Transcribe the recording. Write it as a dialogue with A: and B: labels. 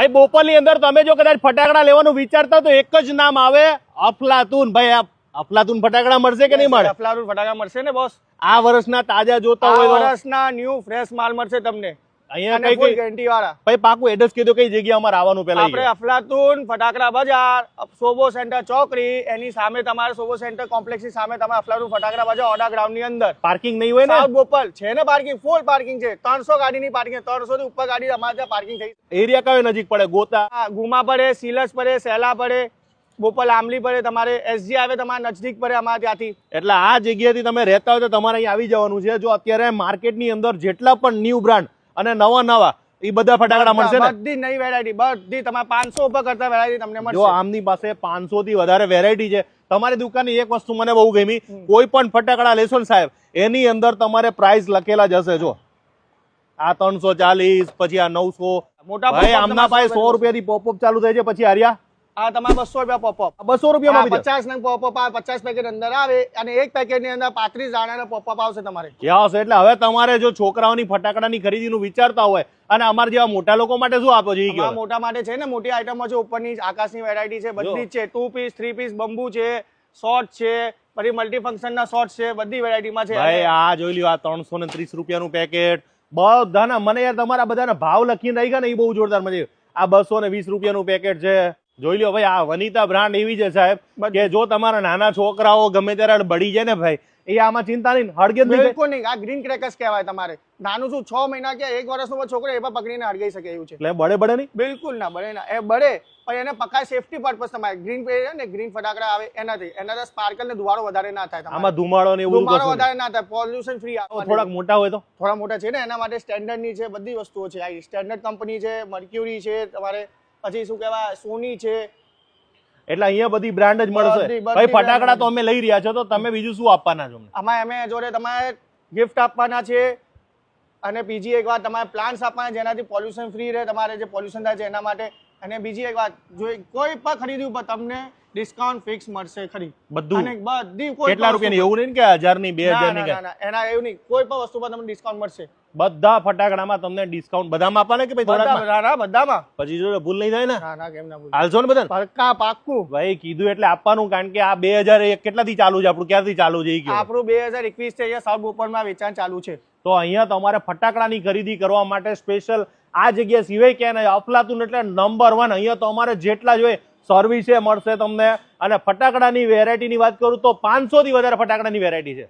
A: ભાઈ બોપલની અંદર તમે જો કદાચ ફટાકડા લેવાનું વિચારતા તો એક જ નામ આવે, અફલાતુન. ભાઈ આ અફલાતુન ફટાકડા મળશે કે નહીં મળે?
B: અફલાતુન ફટાકડા મળશે ને બોસ.
A: આ વર્ષના તાજા જોતા હોય તો
B: વર્ષના ન્યુ ફ્રેશ માલ મળશે તમને
A: અહીંયા કઈ
B: ગેરંટી વાળા.
A: ભાઈ પાકું એડ્રેસ કીધું કઈ જગ્યા અમારે આવવાનું પહેલા?
B: આપણે અફલાતુન ફટાકડા બજાર, સોબો સેન્ટર ચોકડી, એની સામે તમારે સોબો સેન્ટર કોમ્પ્લેક્સ ની સામે તમારે અફલાતુન ફટાકડા બજાર ઓડા ગ્રાઉન્ડ ની અંદર.
A: પાર્કિંગ નહીં હોય ને?
B: સાઉથ બોપલ છે ને પાર્કિંગ, ફૂલ પાર્કિંગ છે. 300 ગાડીની પાર્કિંગ, 300 થી ઉપર ગાડી અમારે ત્યાં પાર્કિંગ થઈ.
A: એરિયા કયો નજીક પડે? ગોતા,
B: ગુમા પડે, સિલસ પડે, સેલા પડે, બોપલ આમલી પડે, તમારે એસજી આવે તમારે નજદીક પડે અમારે ત્યાંથી.
A: એટલે આ જગ્યાથી તમે રહેતા હોય તો તમારે અહીં આવી જવાનું છે. જો અત્યારે માર્કેટની અંદર જેટલા પણ ન્યુ બ્રાન્ડ અને નવા એ બધા ફટાકડા મળશે ને?
B: બધી નવી વેરાયટી, બધી તમારે 500 ઉપર કરતા વેરાયટી તમને મળશે.
A: જો આમની પાસે 500 થી વધારે વેરાયટી છે. તમારી દુકાનની એક વસ્તુ મને બહુ ગમી, કોઈ પણ ફટાકડા લેશો ને સાહેબ એની અંદર તમારે પ્રાઇસ લખેલા જ હશે. જો આ 340, પછી આ 900.
B: મોટા
A: ભાઈ આમના પાસે 100 રૂપિયાથી પોપઅપ ચાલુ થાય છે. પછી હરિયા
B: આ તમારે 200 રૂપિયા પોપઅપ.
A: 200 રૂપિયામાં
B: 50 નંગ પોપઅપ આવે, 50 પેકેટ અંદર આવે અને એક પેકેટ ની અંદર 35 દાણાનો પોપઅપ આવશે તમારે.
A: યસ. એટલે હવે તમારે જો છોકરાઓની ફટાકડાની ખરીદીનું વિચારતા હોય અને અમારા જેવા મોટા લોકો માટે શું આપો છો?
B: અમારા મોટા માટે છે ને મોટી આઈટમો છે, ઉપરની આકાશની વેરાયટી છે, બધી જ છે. 2 પીસ 3 પીસ બંબુ છે, શોર્ટ છે, પછી મલ્ટી ફંક્શન ના શોર્ટ છે, બધી વેરાયટીમાં છે.
A: ભાઈ આ જોઈ લ્યો, આ 330 રૂપિયાનું પેકેટ. બધાના મને યાર તમારા બધાના ભાવ લખીને રહી ગયા ને એ બહુ જોરદાર મજા. આ 220 રૂપિયાનું પેકેટ છે. જોઈ લો ભાઈ, આ વનિતા બ્રાન્ડ એવી છે સાહેબ કે જો તમારા નાના છોકરાઓ ગમે ત્યારે બળી જાય ને ભાઈ, એ આમાં ચિંતા નહીં, હળગે
B: બિલકુલ નહીં. આ ગ્રીન ક્રેકર્સ કહેવાય. તમારે નાનું શું 6 મહિના કે 1 વર્ષનો છોકરો એ પણ પકડીને હળગાઈ શકે એવું છે.
A: એટલે બળે નહીં?
B: બિલકુલ ના બળે ના. એ બળે પણ એને પકાય સેફટી પર્પઝ. તમારે ગ્રીન ને ગ્રીન ફટાકડા આવે એનાથી સ્પાર્કલ ને ધુવાળો વધારે ના થાય.
A: આમાં ધુમાડો ને એવું
B: ધુમાડો વધારે ના થાય, પોલ્યુશન ફ્રી આવે.
A: થોડાક મોટા હોય તો?
B: થોડા મોટા છે ને એના માટે સ્ટેન્ડર્ડ ની છે, બધી વસ્તુઓ છે. આ સ્ટેન્ડર્ડ કંપની છે, મર્ક્યુરી છે, તમારે પછી શું કહેવાય સોની છે.
A: એટલે અહીંયા બધી બ્રાન્ડ જ મળશે. ભાઈ ફટાકડા તો અમે લઈ રહ્યા છો, તો તમે બીજું શું આપવાના છો?
B: અમે જોડે તમારે ગિફ્ટ આપવાના છે અને બીજી એક વાત તમારે પ્લાન્ટ્સ આપવાના જેનાથી પોલ્યુશન ફ્રી રહે. તમારે જે પોલ્યુશન થાય છે એના માટે. અને બીજી એક વાત, જો કોઈ પણ ખરીદી ઉપર તમને ડિસ્કાઉન્ટ ફિક્સ મળશે ખરી.
A: બધું?
B: અને બધી
A: કેટલા રૂપિયાની? એવું નહીં કે 1000 ની 2000 ની?
B: એના એવું નહીં, કોઈ પણ વસ્તુ પર તમને ડિસ્કાઉન્ટ મળશે.
A: બધા ફટાકડામાં તમને ડિસ્કાઉન્ટ બધામાં આપવાના કે ભાઈ થોડા?
B: બધામાં.
A: પછી જો ભૂલ નહીં થાય ને?
B: ના કેમ ના ભૂલ.
A: હાલશો ને બધા?
B: પાક્કા પાક્કું.
A: ભાઈ કીધું એટલે આપવાનું, કારણ કે આ 2001 કેટલાથી ચાલુ છે આપણું? ક્યારથી ચાલુ છે?
B: આપણું 2021 છે. અહીંયા સાઉથ બોપલમાં વેચાણ ચાલુ છે.
A: તો અહીંયા તમારે ફટાકડાની ખરીદી કરવા માટે સ્પેશિયલ આ જગ્યા સિવાય ક્યાં નહીં. અફલાતુન એટલે નંબર 1. અહીંયા તમારે જેટલા જોઈએ સર્વિસે મળશે તમને. અને ફટાકડાની વેરાયટીની વાત કરું તો 500 થી વધારે ફટાકડાની વેરાયટી છે.